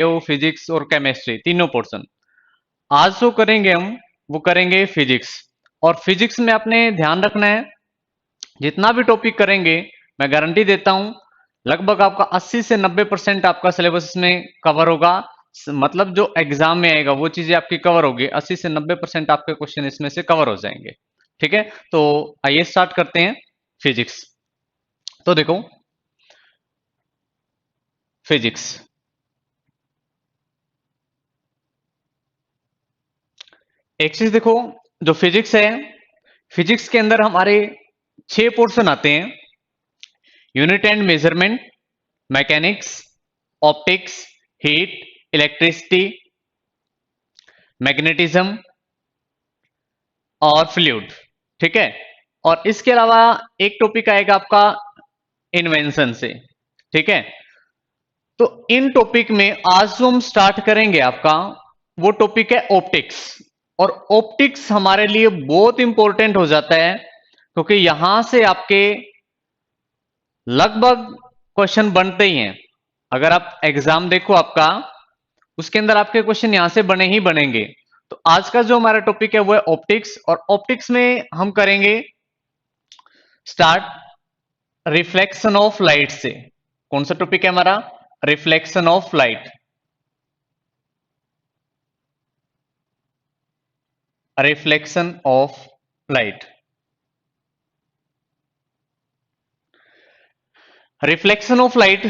Bio, physics और chemistry, तीनों portion. आज जो करेंगे हम, वो करेंगे फिजिक्स। और फिजिक्स में आपने ध्यान रखना है, जितना भी टॉपिक करेंगे, मैं गारंटी देता हूं लगभग आपका 80 से 90% आपका सिलेबस इसमें कवर होगा। मतलब जो एग्जाम में आएगा वो चीजें आपकी कवर होगी, 80 से 90% आपके क्वेश्चन इसमें से कवर हो जाएंगे। ठीक है, तो आइए स्टार्ट करते हैं फिजिक्स। तो देखो, फिजिक्स, एक चीज देखो, जो फिजिक्स है, फिजिक्स के अंदर हमारे 6 पोर्शन आते हैं: unit and measurement, mechanics, optics, heat, electricity, magnetism और फ्लूइड। ठीक है, और इसके अलावा एक टॉपिक आएगा आपका इन्वेंशन से। ठीक है, तो इन टॉपिक में आज जो हम स्टार्ट करेंगे आपका, वो टॉपिक है ऑप्टिक्स। और ऑप्टिक्स हमारे लिए बहुत इंपॉर्टेंट हो जाता है, क्योंकि यहां से आपके लगभग क्वेश्चन बनते ही हैं। अगर आप एग्जाम देखो आपका, उसके अंदर आपके क्वेश्चन यहां से बने ही बनेंगे। तो आज का जो हमारा टॉपिक है वो है ऑप्टिक्स, और ऑप्टिक्स में हम करेंगे स्टार्ट रिफ्लेक्शन ऑफ लाइट से। कौन सा टॉपिक है हमारा? Reflection of light. Reflection of light, reflection of light.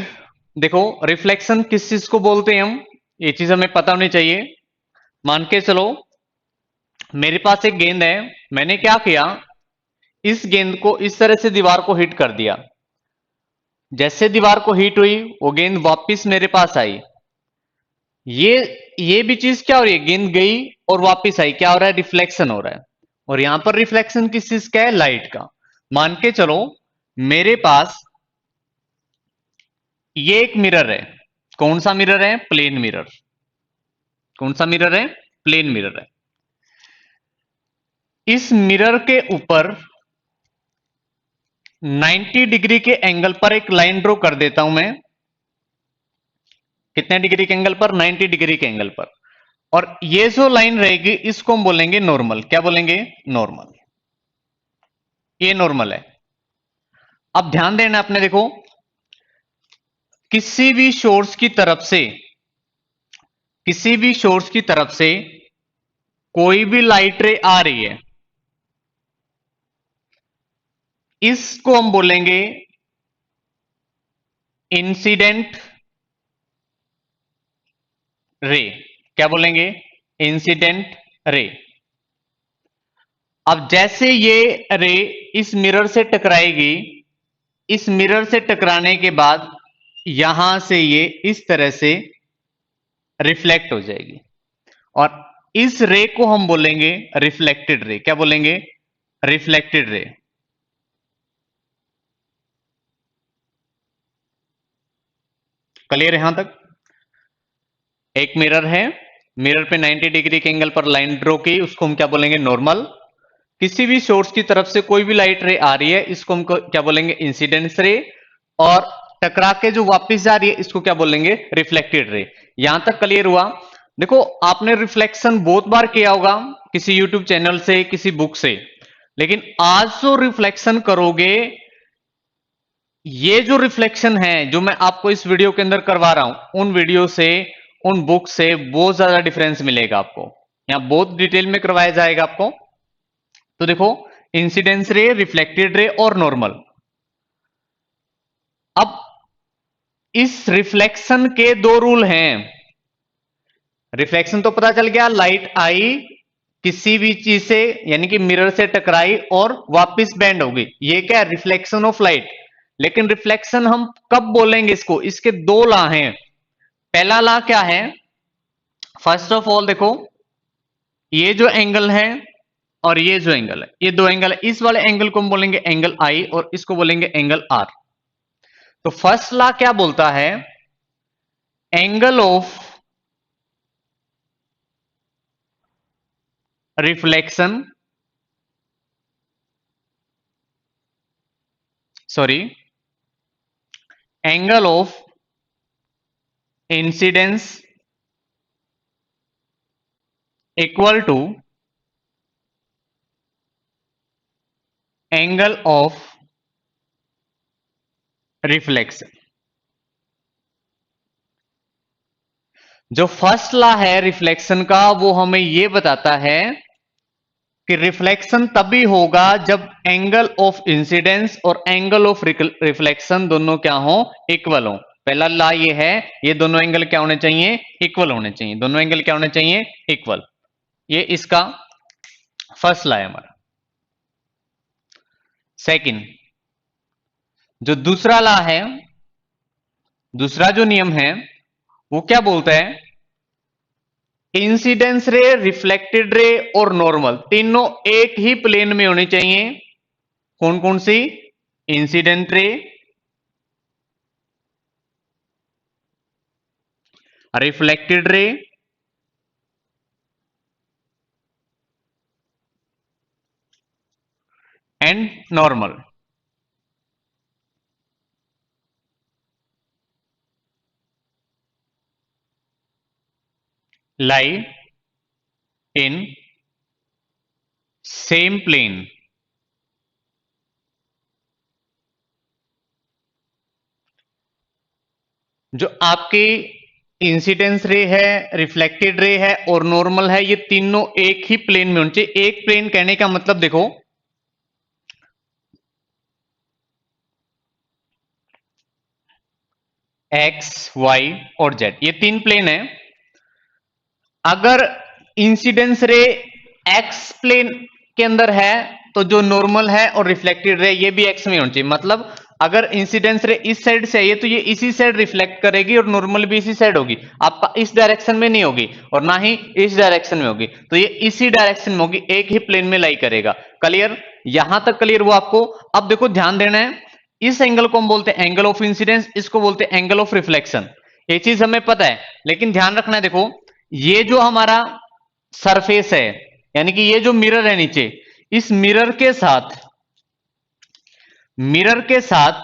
देखो, रिफ्लेक्शन किस चीज को बोलते हैं हम, ये चीज हमें पता होनी चाहिए। मान के चलो, मेरे पास एक गेंद है, मैंने क्या किया, इस गेंद को इस तरह से दीवार को हिट कर दिया। जैसे दीवार को हिट हुई, वो गेंद वापस मेरे पास आई। ये ये भी चीज क्या हो रही है, गेंद गई और वापस आई, क्या हो रहा है, रिफ्लेक्शन हो रहा है। और यहां पर रिफ्लेक्शन किस चीज का है, लाइट का। मान के चलो, मेरे पास ये एक मिरर है। कौन सा मिरर है? Plane mirror. कौन सा मिरर है? प्लेन मिरर है। इस मिरर के ऊपर 90 डिग्री के एंगल पर एक लाइन ड्रॉ कर देता हूं मैं। कितने डिग्री के एंगल पर? 90 डिग्री के एंगल पर। और ये जो लाइन रहेगी, इसको हम बोलेंगे नॉर्मल। क्या बोलेंगे? नॉर्मल। ये नॉर्मल है। अब ध्यान देना आपने, देखो, किसी भी सोर्स की तरफ से, किसी भी सोर्स की तरफ से कोई भी लाइट रे आ रही है, इसको हम बोलेंगे इंसिडेंट रे। क्या बोलेंगे? Incident ray. अब जैसे ये रे इस मिरर से टकराएगी, इस मिरर से टकराने के बाद यहां से ये इस तरह से रिफ्लेक्ट हो जाएगी, और इस रे को हम बोलेंगे रिफ्लेक्टेड रे। क्या बोलेंगे? Reflected ray. क्लियर यहां तक? एक मिरर है, मिरर पे 90 डिग्री के एंगल पर लाइन ड्रॉ की, उसको हम क्या बोलेंगे? नॉर्मल। किसी भी सोर्स की तरफ से कोई भी लाइट रे आ रही है, इसको हम क्या बोलेंगे? इंसिडेंस रे। और टकरा के जो वापस जा रही है, इसको क्या बोलेंगे? Reflected ray. यहां तक क्लियर हुआ? देखो, आपने रिफ्लेक्शन बहुत बार किया होगा, किसी यूट्यूब चैनल से, किसी बुक से। लेकिन आज जो रिफ्लेक्शन करोगे, ये जो रिफ्लेक्शन है जो मैं आपको इस वीडियो के अंदर करवा रहा हूं, उन वीडियो से, उन बुक से बहुत ज्यादा डिफरेंस मिलेगा आपको। यहां बहुत डिटेल में करवाया जाएगा आपको। तो देखो, इंसिडेंस रे, रिफ्लेक्टेड रे और नॉर्मल। अब इस रिफ्लेक्शन के दो रूल हैं। रिफ्लेक्शन तो पता चल गया, लाइट आई, किसी भी चीज से, यानी कि मिरर से टकराई और वापस बेंड हो गई, ये क्या है? Reflection of light. लेकिन रिफ्लेक्शन हम कब बोलेंगे इसको? इसके दो लॉ हैं। पहला लॉ क्या है? फर्स्ट ऑफ ऑल देखो, ये जो एंगल है और ये जो एंगल है, ये दो एंगल है। इस वाले एंगल को हम बोलेंगे एंगल आई, और इसको बोलेंगे एंगल आर। तो फर्स्ट लॉ क्या बोलता है? Angle of reflection, sorry, angle of incidence equal to angle of reflection. जो फर्स्ट लॉ है रिफ्लेक्शन का वो हमें यह बताता है कि रिफ्लेक्शन तभी होगा जब एंगल ऑफ इंसिडेंस और एंगल ऑफ रिफ्लेक्शन दोनों क्या हो, इक्वल हो। पहला लॉ ये है, ये दोनों एंगल क्या होने चाहिए, इक्वल होने चाहिए। दोनों एंगल क्या होने चाहिए, इक्वल। ये इसका फर्स्ट लॉ है हमारा। सेकंड, जो दूसरा लॉ है, दूसरा जो नियम है वो क्या बोलता है, इंसिडेंस रे, रिफ्लेक्टेड रे और नॉर्मल तीनों एक ही प्लेन में होनी चाहिए। कौन कौन सी, incident ray, reflected ray and normal. lie in same plane। जो आपकी इंसिडेंस रे है, रिफ्लेक्टेड रे है और नॉर्मल है, ये तीनों एक ही प्लेन में होने चाहिए। एक प्लेन कहने का मतलब देखो, एक्स, वाई और जेड, ये तीन प्लेन है। अगर इंसिडेंस रे एक्स प्लेन के अंदर है तो जो नॉर्मल है और रिफ्लेक्टेड रे ये भी एक्स में होनी चाहिए। मतलब अगर इंसिडेंस रे इस साइड से है तो ये इसी साइड रिफ्लेक्ट करेगी और नॉर्मल भी इसी साइड होगी। आपका इस डायरेक्शन में नहीं होगी और ना ही इस डायरेक्शन में होगी, तो ये इसी डायरेक्शन में होगी, एक ही प्लेन में लाई करेगा। क्लियर, यहां तक क्लियर हुआ आपको। अब देखो ध्यान देना है, इस एंगल को हम बोलते हैं एंगल ऑफ इंसिडेंस, इसको बोलते हैं एंगल ऑफ रिफ्लेक्शन। ये चीज हमें पता है, लेकिन ध्यान रखना है, देखो ये जो हमारा सरफेस है, यानी कि ये जो मिरर है नीचे, इस मिरर के साथ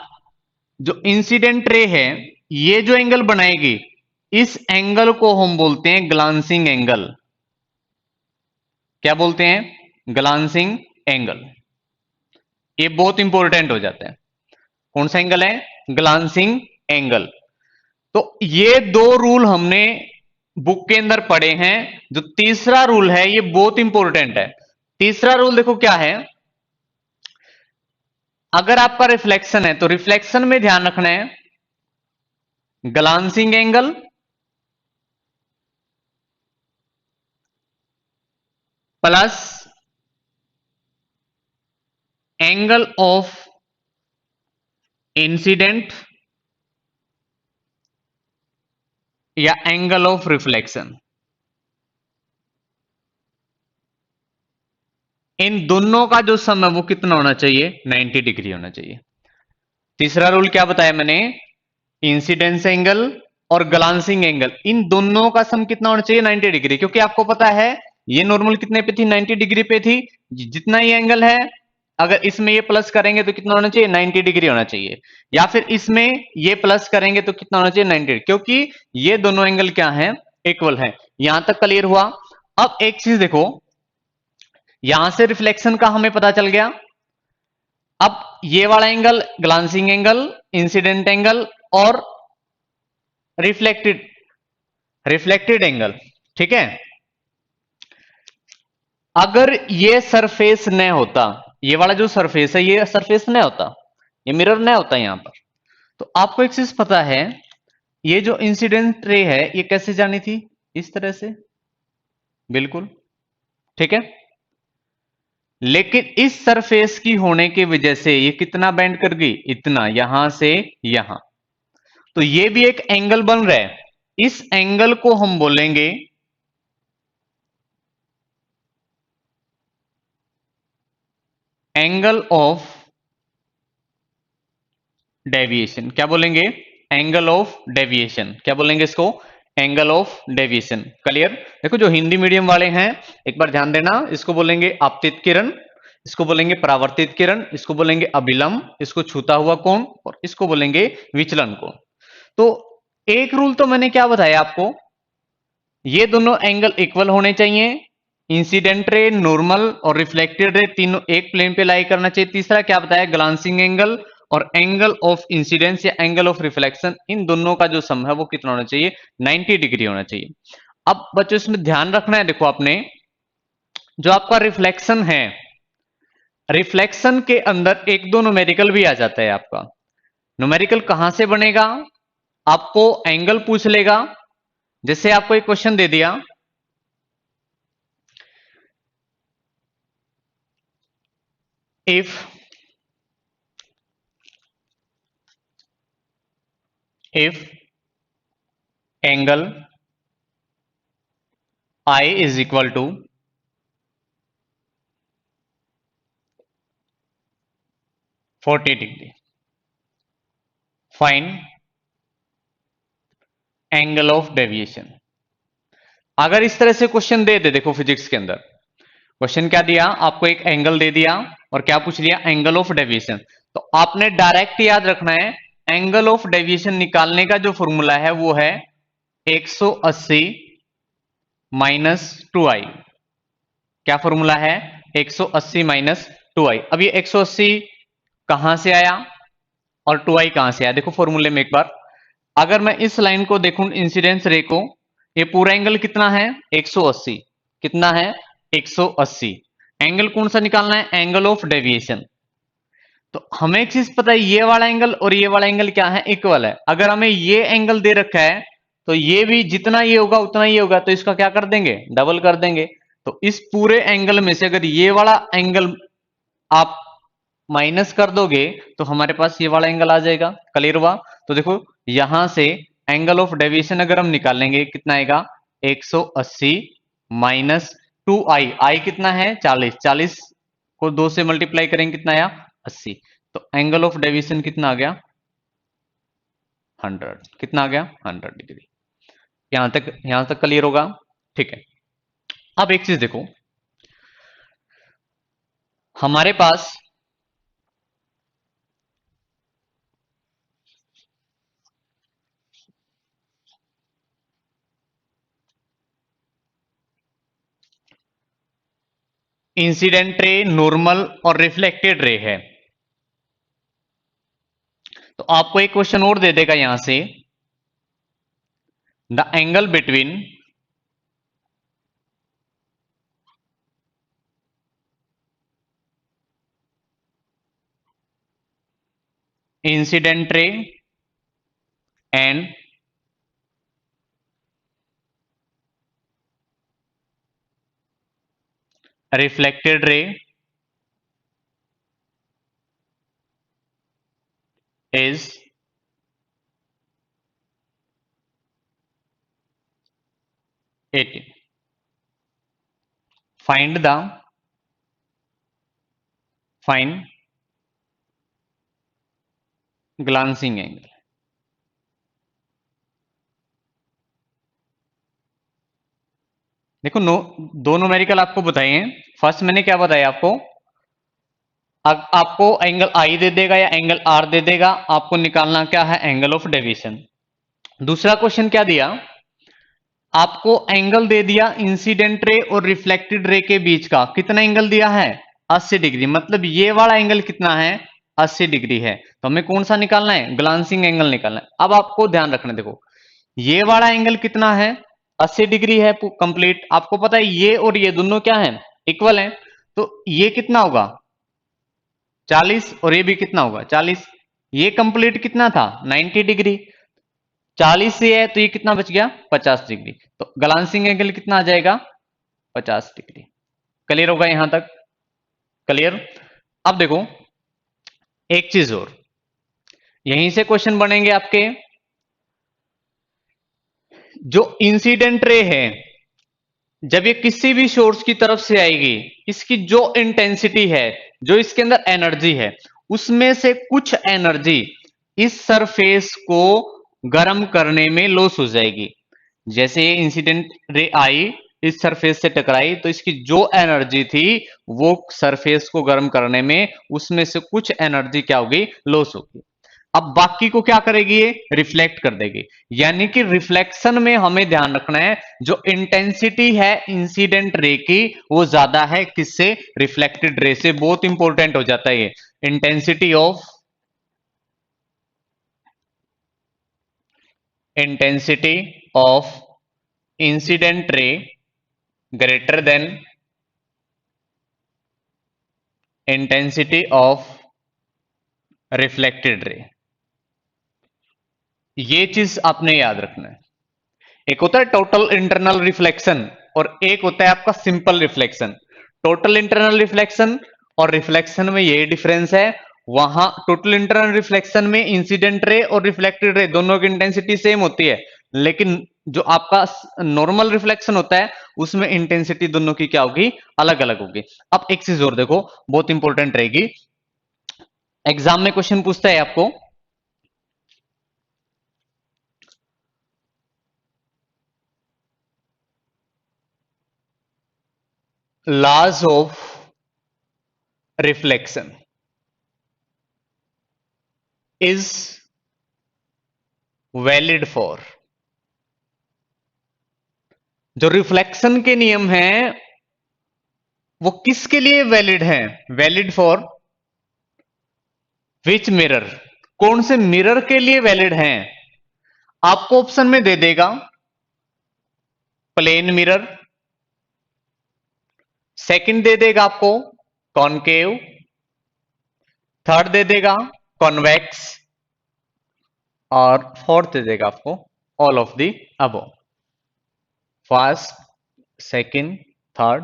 जो इंसिडेंट रे है, ये जो एंगल बनाएगी, इस एंगल को हम बोलते हैं ग्लांसिंग एंगल। क्या बोलते हैं, ग्लांसिंग एंगल। ये बहुत इंपॉर्टेंट हो जाता है। कौन सा एंगल है, ग्लांसिंग एंगल। तो ये दो रूल हमने बुक के अंदर पढ़े हैं। जो तीसरा रूल है ये बहुत इंपॉर्टेंट है। तीसरा रूल देखो क्या है, अगर आपका रिफ्लेक्शन है तो रिफ्लेक्शन में ध्यान रखना है, glancing angle plus angle of incident या एंगल ऑफ रिफ्लेक्शन, इन दोनों का जो सम है वो कितना होना चाहिए, 90 डिग्री होना चाहिए। तीसरा रूल क्या बताया मैंने, इंसिडेंस एंगल और ग्लांसिंग एंगल, इन दोनों का सम कितना होना चाहिए, 90 डिग्री। क्योंकि आपको पता है ये नॉर्मल कितने पे थी, 90 डिग्री पे थी। जितना ये एंगल है, अगर इसमें ये प्लस करेंगे तो कितना होना चाहिए, 90 डिग्री होना चाहिए। या फिर इसमें ये प्लस करेंगे तो कितना होना चाहिए, 90 डिग्री, क्योंकि ये दोनों एंगल क्या है, इक्वल है। यहां तक क्लियर हुआ। अब एक चीज देखो, यहां से रिफ्लेक्शन का हमें पता चल गया। अब ये वाला angle glancing angle, incident angle और रिफ्लेक्टेड एंगल, ठीक है। अगर ये सरफेस न होता, ये वाला जो सरफेस है ये सरफेस न होता, ये मिरर न होता यहां पर, तो आपको एक चीज पता है, ये जो इंसिडेंट रे है ये कैसे जानी थी, इस तरह से, बिल्कुल ठीक है। लेकिन इस सरफेस की होने की वजह से ये कितना बेंड कर गई, इतना, यहां से यहां। तो ये भी एक एंगल बन रहा है। इस एंगल को हम बोलेंगे एंगल ऑफ डेविएशन। क्या बोलेंगे, एंगल ऑफ डेविएशन। क्या बोलेंगे इसको, एंगल ऑफ डेविएशन। क्लियर। देखो जो हिंदी मीडियम वाले हैं एक बार ध्यान देना, इसको बोलेंगे आपतित किरण, इसको बोलेंगे परावर्तित किरण, इसको बोलेंगे अभिलंब, इसको छूता हुआ कोण और इसको बोलेंगे विचलन कोण। तो एक रूल तो मैंने क्या बताया आपको, ये दोनों एंगल इक्वल होने चाहिए इंसिडेंट रे, नॉर्मल और रिफ्लेक्टेड रे तीनों एक प्लेन पे लाई करना चाहिए। तीसरा क्या बताया, ग्लांसिंग एंगल और एंगल ऑफ इंसिडेंस या एंगल ऑफ रिफ्लेक्शन, इन दोनों का जो सम है वो कितना होना चाहिए, 90 डिग्री होना चाहिए। अब बच्चों इसमें ध्यान रखना है, देखो आपने जो आपका रिफ्लेक्शन है, रिफ्लेक्शन के अंदर एक दो न्यूमेरिकल भी आ जाता है आपका। न्यूमेरिकल कहां से बनेगा, आपको एंगल पूछ लेगा। जैसे आपको एक क्वेश्चन दे दिया, if angle I is equal to 40 degree, find angle of deviation. अगर इस तरह से क्वेश्चन दे दे, देखो फिजिक्स के अंदर क्वेश्चन क्या दिया, आपको एक एंगल दे दिया और क्या पूछ लिया, एंगल ऑफ डेविएशन। तो आपने डायरेक्ट याद रखना है, एंगल ऑफ डेविएशन निकालने का जो फॉर्मूला है वो है 180 माइनस 2i। क्या फॉर्मूला है, 180 माइनस 2i। अब ये 180 कहां से आया और 2i कहां से आया, देखो फॉर्मूले में एक बार। अगर मैं इस लाइन को देखूं, इंसिडेंस रे को, ये पूरा एंगल कितना है, 180। कितना है, 180। एंगल कौन सा निकालना है, एंगल ऑफ डेविएशन। तो हमें एक चीज पता है, ये वाला एंगल और ये वाला एंगल क्या है, इक्वल है। अगर हमें ये एंगल दे रखा है तो ये भी जितना ये होगा उतना ही होगा, तो इसका क्या कर देंगे, डबल कर देंगे। तो इस पूरे एंगल में से अगर ये वाला एंगल आप माइनस कर दोगे तो हमारे पास ये वाला एंगल आ जाएगा। क्लियर हुआ। तो देखो यहां से एंगल ऑफ डेविएशन अगर हम निकालेंगे कितना आएगा, 180 माइनस 2i। आई कितना है, 40। 40 को 2 से मल्टीप्लाई करेंगे कितना आया, 80। तो एंगल ऑफ डेविएशन कितना आ गया, 100। कितना आ गया, 100 डिग्री। यहां तक क्लियर होगा, ठीक है। अब एक चीज देखो, हमारे पास इंसिडेंट रे, नॉर्मल और रिफ्लेक्टेड रे है। तो आपको एक क्वेश्चन और दे देगा यहां से, the angle between incident ray and reflected ray is 18. Find glancing angle। देखो दो न्यूमेरिकल आपको बताए हैं। फर्स्ट मैंने क्या बताया आपको, आपको एंगल आई दे देगा या एंगल आर दे देगा, आपको निकालना क्या है, एंगल ऑफ डेविएशन। दूसरा क्वेश्चन क्या दिया, आपको एंगल दे दिया इंसिडेंट रे और रिफ्लेक्टेड रे के बीच का, कितना एंगल दिया है, 80 डिग्री। मतलब ये वाला एंगल कितना है, 80 डिग्री है। तो हमें कौन सा निकालना है, ग्लांसिंग एंगल निकालना है। अब आपको ध्यान रखना, देखो ये वाला एंगल कितना है, 80 डिग्री है कंप्लीट। आपको पता है ये और ये दोनों क्या है, इक्वल है। तो ये कितना होगा, 40, और ये भी कितना होगा, 40। ये कंप्लीट कितना था, 90 डिग्री। 40 से है तो ये कितना बच गया, 50 डिग्री। तो ग्लांसिंग एंगल कितना आ जाएगा, 50 डिग्री। क्लियर होगा यहां तक, क्लियर। अब देखो एक चीज और, यहीं से क्वेश्चन बनेंगे आपके। जो इंसिडेंट रे है, जब ये किसी भी सोर्स की तरफ से आएगी, इसकी जो इंटेंसिटी है, जो इसके अंदर एनर्जी है, उसमें से कुछ एनर्जी इस सरफेस को गर्म करने में लॉस हो जाएगी। जैसे ये इंसिडेंट रे आई, इस सरफेस से टकराई, तो इसकी जो एनर्जी थी वो सरफेस को गर्म करने में, उसमें से कुछ एनर्जी क्या होगी, लॉस होगी। अब बाकी को क्या करेगी, ये रिफ्लेक्ट कर देगी। यानी कि रिफ्लेक्शन में हमें ध्यान रखना है जो इंटेंसिटी है इंसिडेंट रे की वो ज्यादा है किससे, रिफ्लेक्टेड रे से। बहुत इंपॉर्टेंट हो जाता है ये, intensity of incident ray greater than intensity of reflected ray. ये चीज आपने याद रखना है। एक होता है टोटल इंटरनल रिफ्लेक्शन और एक होता है आपका simple reflection. Total internal reflection और रिफ्लेक्शन में ये डिफरेंस है, वहां टोटल इंटरनल रिफ्लेक्शन में इंसिडेंट रे और रिफ्लेक्टेड रे दोनों की इंटेंसिटी सेम होती है, लेकिन जो आपका नॉर्मल रिफ्लेक्शन होता है उसमें इंटेंसिटी दोनों की क्या होगी, अलग अलग होगी। अब एक चीज और देखो, बहुत इंपॉर्टेंट रहेगी, एग्जाम में क्वेश्चन पूछता है आपको laws of reflection is valid for, जो रिफ्लेक्शन के नियम हैं वो किसके लिए वैलिड हैं, वैलिड फॉर विच मिरर, कौन से मिरर के लिए वैलिड हैं। आपको ऑप्शन में दे देगा प्लेन मिरर, सेकंड दे देगा आपको कॉनकेव, थर्ड दे देगा कॉन्वेक्स और फोर्थ दे देगा आपको all of the above. First, second, third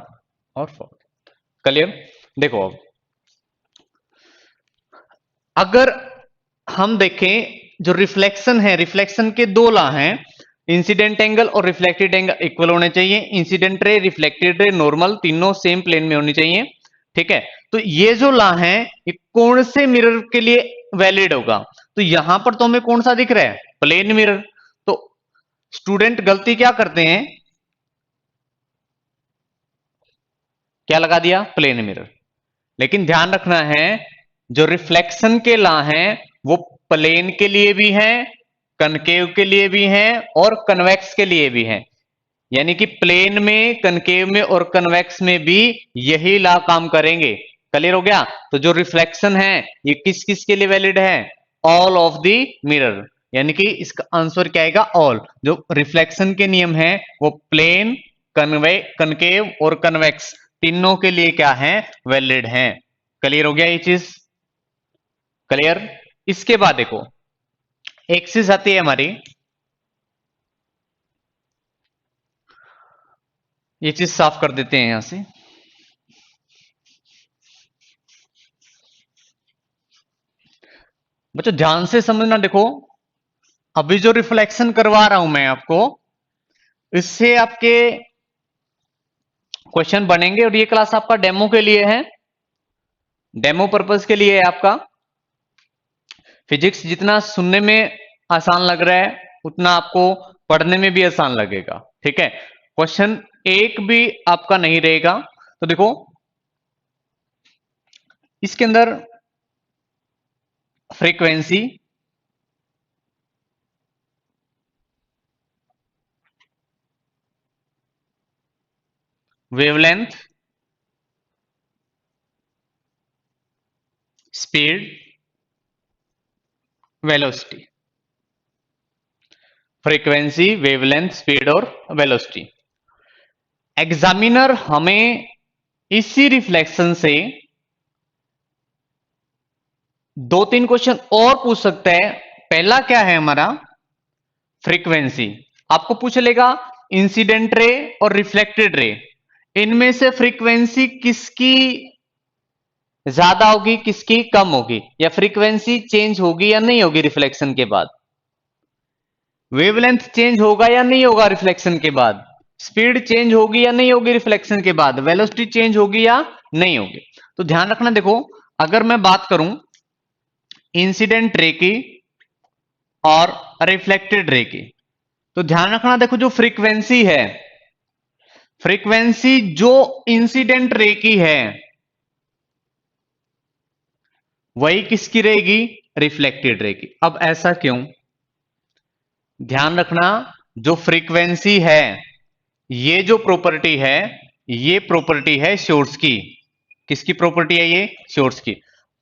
और फोर्थ। क्लियर। देखो अब अगर हम देखें जो रिफ्लेक्शन है, रिफ्लेक्शन के दो लॉ हैं, इंसिडेंट एंगल और रिफ्लेक्टेड एंगल इक्वल होने चाहिए। इंसिडेंट रे, रिफ्लेक्टेड रे, नॉर्मल तीनों सेम प्लेन में होनी चाहिए। ठीक है, तो ये जो लॉ है ये कौन से मिरर के लिए वैलिड होगा, तो यहां पर तो हमें कौन सा दिख रहा है, प्लेन मिरर। तो स्टूडेंट गलती क्या करते हैं, क्या लगा दिया, प्लेन मिरर। लेकिन ध्यान रखना है जो रिफ्लेक्शन के लॉ हैं वो प्लेन के लिए भी हैं, कनकेव के लिए भी हैं और कन्वेक्स के लिए भी हैं। यानी कि प्लेन में, कनकेव में और कन्वेक्स में भी यही लॉ काम करेंगे। क्लियर हो गया। तो जो रिफ्लेक्शन है ये किस किस के लिए वैलिड है, ऑल ऑफ द मिरर। यानी कि इसका आंसर क्या आएगा, ऑल। जो रिफ्लेक्शन के नियम है वो प्लेन, कनकेव और कन्वेक्स तीनों के लिए क्या है, वैलिड है। क्लियर हो गया ये चीज, क्लियर। इसके बाद देखो एक चीज आती है हमारी, ये चीज साफ कर देते हैं यहां से। बच्चों ध्यान से समझना, देखो अभी जो रिफ्लेक्शन करवा रहा हूं मैं आपको, इससे आपके क्वेश्चन बनेंगे और ये क्लास आपका डेमो के लिए है, डेमो पर्पस के लिए है आपका। फिजिक्स जितना सुनने में आसान लग रहा है उतना आपको पढ़ने में भी आसान लगेगा। ठीक है, क्वेश्चन एक भी आपका नहीं रहेगा। तो देखो इसके अंदर frequency, wavelength, speed, velocity, frequency, wavelength, speed और वेलोसिटी। एग्जामिनर हमें इसी रिफ्लेक्शन से दो तीन क्वेश्चन और पूछ सकता है। पहला क्या है हमारा, फ्रीक्वेंसी। आपको पूछ लेगा इंसिडेंट रे और रिफ्लेक्टेड रे, इनमें से फ्रीक्वेंसी किसकी ज्यादा होगी, किसकी कम होगी, या फ्रीक्वेंसी चेंज होगी या नहीं होगी रिफ्लेक्शन के बाद, वेवलेंथ चेंज होगा या नहीं होगा रिफ्लेक्शन के बाद, स्पीड चेंज होगी या नहीं होगी रिफ्लेक्शन के बाद, वेलोसिटी चेंज होगी या नहीं होगी। तो ध्यान रखना, देखो अगर मैं बात करूं इंसिडेंट रे की और रिफ्लेक्टेड रे की, तो ध्यान रखना, देखो जो फ्रीक्वेंसी है, फ्रीक्वेंसी जो इंसिडेंट रे की है वही किसकी रहेगी, रिफ्लेक्टेड रे की। अब ऐसा क्यों? ध्यान रखना, जो फ्रीक्वेंसी है, ये जो प्रॉपर्टी है, ये प्रॉपर्टी है सोर्स की। किसकी प्रॉपर्टी है ये? सोर्स की।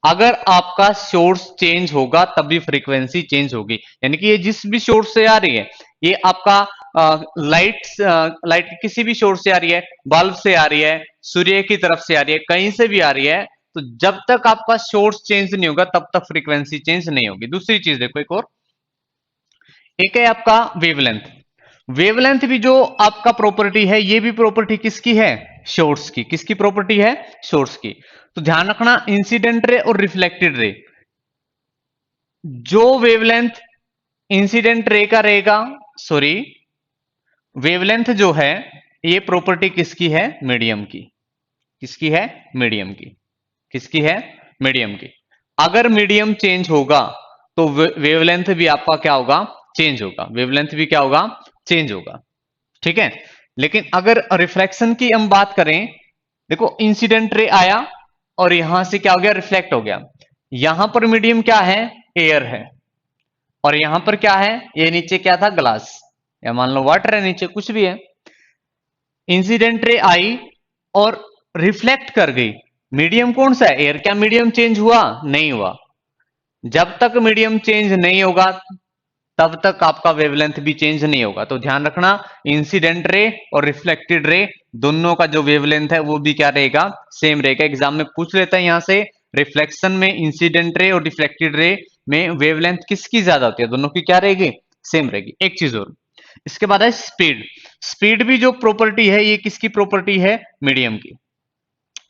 अगर आपका सोर्स चेंज होगा तब भी फ्रीक्वेंसी चेंज होगी। यानी कि ये जिस भी सोर्स से आ रही है, ये आपका लाइट किसी भी सोर्स से आ रही है, बल्ब से आ रही है, सूर्य की तरफ से आ रही है, कहीं से भी आ रही है, तो जब तक आपका सोर्स चेंज नहीं होगा तब तक फ्रीक्वेंसी चेंज नहीं होगी। दूसरी चीज देखो, एक और, एक है आपका वेवलेंथ। वेवलेंथ भी जो आपका प्रॉपर्टी है, ये भी प्रॉपर्टी किसकी है? सोर्स की। किसकी प्रॉपर्टी है? सोर्स की। तो ध्यान रखना, इंसिडेंट रे और रिफ्लेक्टेड रे, जो वेवलेंथ इंसिडेंट रे का रहेगा, सॉरी, वेवलेंथ जो है, ये प्रॉपर्टी किसकी है? मीडियम की। किसकी है? मीडियम की। किसकी है? मीडियम की। अगर मीडियम चेंज होगा तो वेवलेंथ भी आपका क्या होगा? चेंज होगा। वेवलेंथ भी क्या होगा? चेंज होगा। ठीक है। लेकिन अगर रिफ्लेक्शन की हम बात करें, देखो इंसिडेंट रे आया और यहां से क्या हो गया? रिफ्लेक्ट हो गया। यहां पर मीडियम क्या है? एयर है। और यहां पर क्या है? ये नीचे क्या था? ग्लास, या मान लो वाटर है, नीचे कुछ भी है। इंसिडेंट रे आई और रिफ्लेक्ट कर गई। मीडियम कौन सा है? एयर। क्या मीडियम चेंज हुआ? नहीं हुआ। जब तक मीडियम चेंज नहीं होगा तब तक आपका वेवलेंथ भी चेंज नहीं होगा। तो ध्यान रखना, इंसिडेंट रे और रिफ्लेक्टेड रे दोनों का जो वेवलेंथ है वो भी क्या रहेगा? सेम रहेगा। एग्जाम में पूछ लेता है यहां से, रिफ्लेक्शन में इंसिडेंट रे और रिफ्लेक्टेड रे में वेवलेंथ किसकी ज्यादा होती है? दोनों की क्या रहेगी? सेम रहेगी। एक चीज और, इसके बाद है स्पीड। स्पीड भी जो प्रॉपर्टी है, ये किसकी प्रॉपर्टी है? मीडियम की।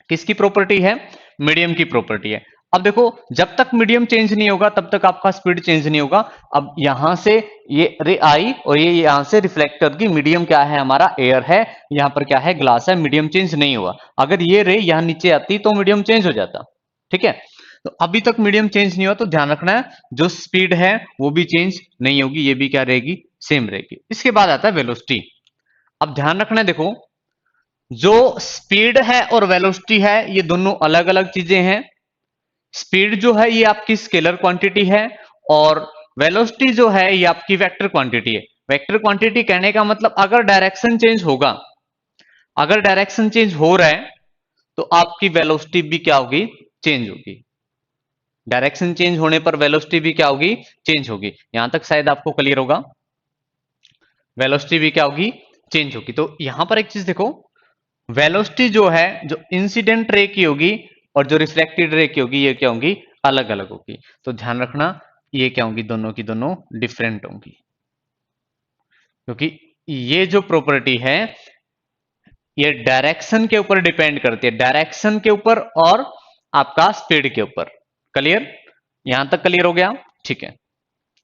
किसकी प्रॉपर्टी है? मीडियम की प्रॉपर्टी है। अब देखो, जब तक मीडियम चेंज नहीं होगा तब तक आपका स्पीड चेंज नहीं होगा। अब यहां से ये रे आई और ये यहां से रिफ्लेक्टर की, मीडियम क्या है हमारा? एयर है। यहां पर क्या है? ग्लास है। मीडियम चेंज नहीं हुआ। अगर ये रे यहां नीचे आती तो मीडियम चेंज हो जाता। ठीक है। तो अभी तक मीडियम चेंज नहीं हुआ, तो ध्यान रखना है, जो स्पीड है वो भी चेंज नहीं होगी, ये भी क्या रहेगी? सेम रहेगी। इसके बाद आता है वेलोसिटी। अब ध्यान रखना है, देखो, जो स्पीड है और वेलोसिटी है, ये दोनों अलग अलग चीजें हैं। स्पीड जो है ये आपकी स्केलर क्वांटिटी है, और वेलोसिटी जो है ये आपकी वेक्टर क्वांटिटी है। वेक्टर क्वांटिटी कहने का मतलब, अगर डायरेक्शन चेंज होगा, अगर डायरेक्शन चेंज हो रहा है तो आपकी वेलोसिटी भी क्या होगी? चेंज होगी। डायरेक्शन चेंज होने पर वेलोसिटी भी क्या होगी? चेंज होगी। यहां तक शायद आपको क्लियर होगा। वेलोसिटी भी क्या होगी? चेंज होगी। तो यहां पर एक चीज देखो, वेलोसिटी जो है, जो इंसिडेंट रे की होगी और जो रिफ्लेक्टेड रे की होगी, ये क्या होगी? अलग अलग होगी। तो ध्यान रखना, ये क्या होंगी? दोनों की दोनों डिफरेंट होंगी, क्योंकि ये जो प्रॉपर्टी है ये डायरेक्शन के ऊपर डिपेंड करती है। डायरेक्शन के ऊपर और आपका स्पीड के ऊपर। क्लियर? यहां तक क्लियर हो गया? ठीक है।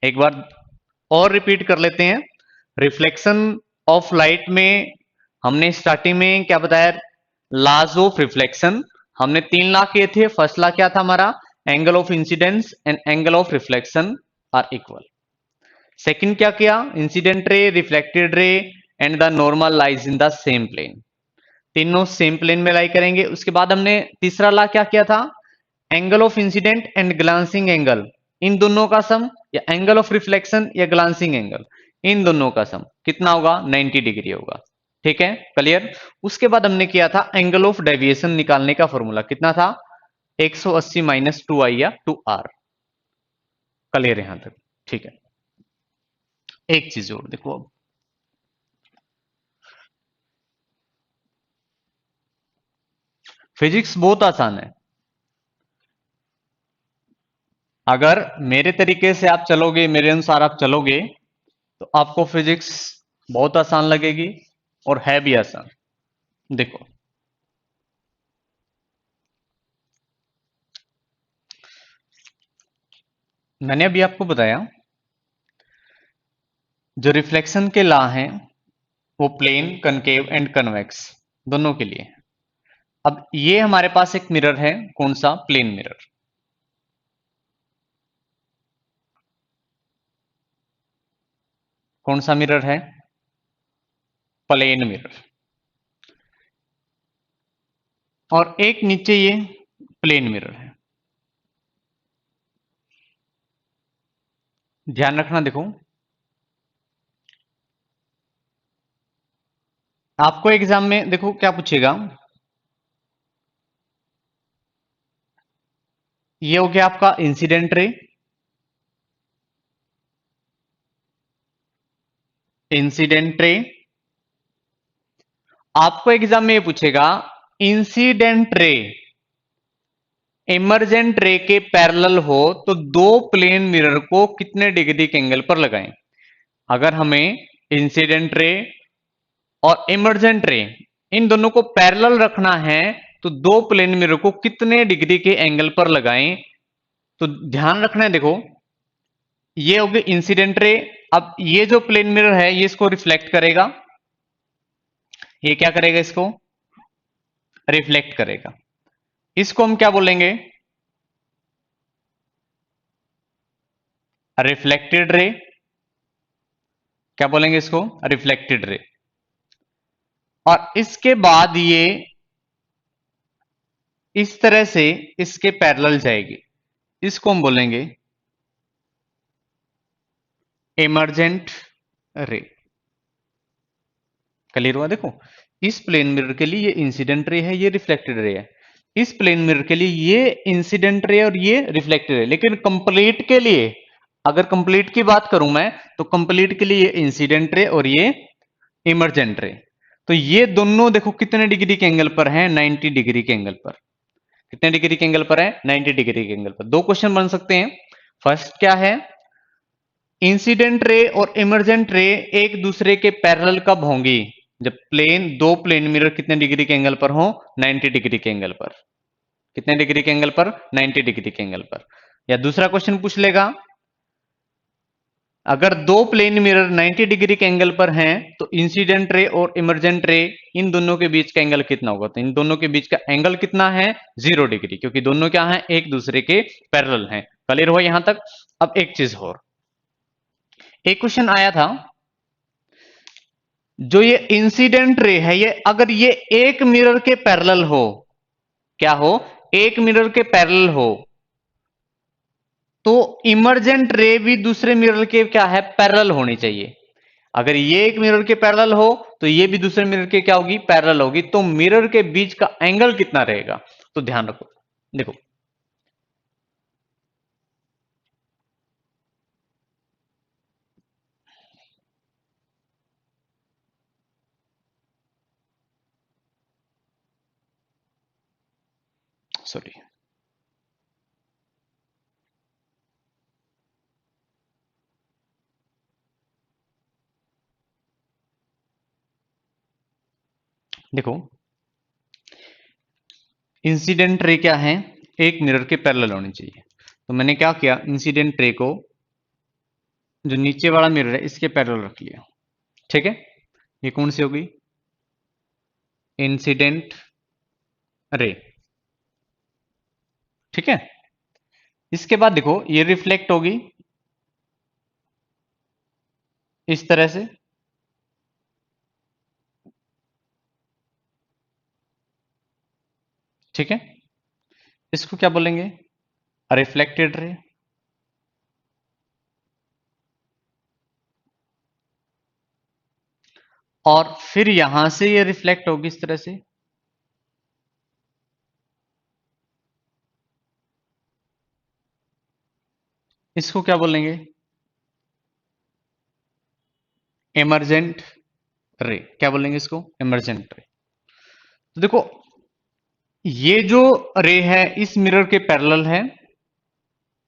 एक बार और रिपीट कर लेते हैं। रिफ्लेक्शन ऑफ लाइट में हमने स्टार्टिंग में क्या बताया? Laws of reflection. हमने 3 लॉ किए थे। फर्स्ट लॉ क्या था हमारा? Angle of incidence and angle of reflection are equal. Second क्या किया? Incident ray, reflected ray and the normal lies in the same plane. तीनों सेम प्लेन में लाई करेंगे। उसके बाद हमने तीसरा लॉ क्या किया था? Angle of incident and glancing angle, इन दोनों का सम, या एंगल ऑफ रिफ्लेक्शन या ग्लांसिंग एंगल, इन दोनों का सम कितना होगा? 90 डिग्री होगा। ठीक है, क्लियर? उसके बाद हमने किया था एंगल ऑफ डेविएशन निकालने का फॉर्मूला, कितना था? 180 माइनस 2i या 2r। क्लियर यहां तक? ठीक है। एक चीज और देखो, अब फिजिक्स बहुत आसान है। अगर मेरे तरीके से आप चलोगे, मेरे अनुसार आप चलोगे, तो आपको फिजिक्स बहुत आसान लगेगी, और है भी आसान। देखो, मैंने अभी आपको बताया, जो रिफ्लेक्शन के लॉ हैं वो प्लेन, कनकेव एंड कन्वेक्स दोनों के लिए। अब ये हमारे पास एक मिरर है, कौन सा? Plane mirror. कौन सा मिरर है? Plane mirror. और एक नीचे ये प्लेन मिरर है। ध्यान रखना, देखो आपको एग्जाम में देखो क्या पूछेगा, ये हो गया आपका इंसिडेंट रे, इंसिडेंट रे। आपको एग्जाम में ये पूछेगा इंसिडेंट रे इमरजेंट रे के पैरेलल हो तो दो प्लेन मिरर को कितने डिग्री के एंगल पर लगाएं। अगर हमें इंसिडेंट रे और इमरजेंट रे इन दोनों को पैरेलल रखना है तो दो प्लेन मिरर को कितने डिग्री के एंगल पर लगाएं। तो ध्यान रखना है, देखो ये होगी इंसिडेंट रे। अब ये जो प्लेन मिरर है ये इसको रिफ्लेक्ट करेगा, ये क्या करेगा, इसको रिफ्लेक्ट करेगा। इसको हम क्या बोलेंगे, रिफ्लेक्टेड रे। क्या बोलेंगे इसको, रिफ्लेक्टेड रे। और इसके बाद ये इस तरह से इसके पैरेलल जाएगी, इसको हम बोलेंगे इमरजेंट रे। क्लियर हुआ, देखो इस प्लेन मिरर के लिए ये इंसिडेंट रे है, ये रिफ्लेक्टेड रे है। इस प्लेन मिरर के लिए ये इंसिडेंट रे और ये रिफ्लेक्टेड रे। लेकिन कंप्लीट के लिए, अगर कंप्लीट की बात करूं मैं, तो कंप्लीट के लिए ये इंसिडेंट रे और ये इमरजेंट रे। तो ये दोनों देखो कितने डिग्री के एंगल पर है, 90 डिग्री के एंगल पर। कितने डिग्री के एंगल पर है, 90 डिग्री के एंगल पर। दो क्वेश्चन बन सकते हैं। फर्स्ट क्या है, इंसिडेंट रे और इमरजेंट रे एक दूसरे के पैरेलल कब होंगी, जब दो प्लेन मिरर कितने डिग्री के एंगल पर हो, 90 डिग्री के एंगल पर। कितने डिग्री के एंगल पर, 90 डिग्री के एंगल पर। या दूसरा क्वेश्चन पूछ लेगा, अगर दो प्लेन मिरर 90 डिग्री के एंगल पर हैं तो इंसिडेंट रे और इमरजेंट रे इन दोनों के बीच का एंगल कितना होगा। तो इन दोनों के बीच का एंगल कितना है, 0 डिग्री, क्योंकि दोनों क्या हैं, एक दूसरे के पैरेलल हैं। क्लियर हुआ यहां तक। अब एक चीज और, एक क्वेश्चन आया था, जो ये इंसिडेंट रे है ये अगर ये एक मिरर के पैरेलल हो, क्या हो, एक मिरर के पैरेलल हो, तो इमरजेंट रे भी दूसरे मिरर के क्या है, पैरेलल होनी चाहिए। अगर ये एक मिरर के पैरेलल हो तो ये भी दूसरे मिरर के क्या होगी, पैरेलल होगी। तो मिरर के बीच का एंगल कितना रहेगा, तो ध्यान रखो, देखो सॉरी, देखो इंसिडेंट रे क्या है, एक मिरर के पैरेलल होनी चाहिए। तो मैंने क्या किया, इंसिडेंट रे को जो नीचे वाला मिरर है इसके पैरेलल रख लिया। ठीक है, ये कौन सी होगी, इंसिडेंट रे। ठीक है, इसके बाद देखो ये रिफ्लेक्ट होगी इस तरह से। ठीक है, इसको क्या बोलेंगे, रिफ्लेक्टेड रे। और फिर यहां से ये रिफ्लेक्ट होगी इस तरह से। इसको क्या बोलेंगे, इमरजेंट रे। क्या बोलेंगे इसको, इमरजेंट रे। तो देखो ये जो रे है इस मिरर के पैरेलल है,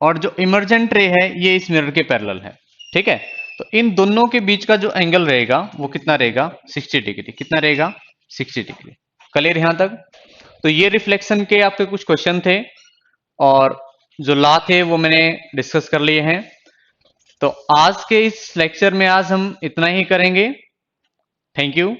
और जो इमरजेंट रे है ये इस मिरर के पैरेलल है। ठीक है, तो इन दोनों के बीच का जो एंगल रहेगा वो कितना रहेगा, 60 डिग्री। कितना रहेगा, 60 डिग्री। क्लियर यहां तक। तो ये रिफ्लेक्शन के आपके कुछ क्वेश्चन थे, और जो लॉ थे वो मैंने डिस्कस कर लिए हैं। तो आज के इस लेक्चर में आज हम इतना ही करेंगे। Thank you.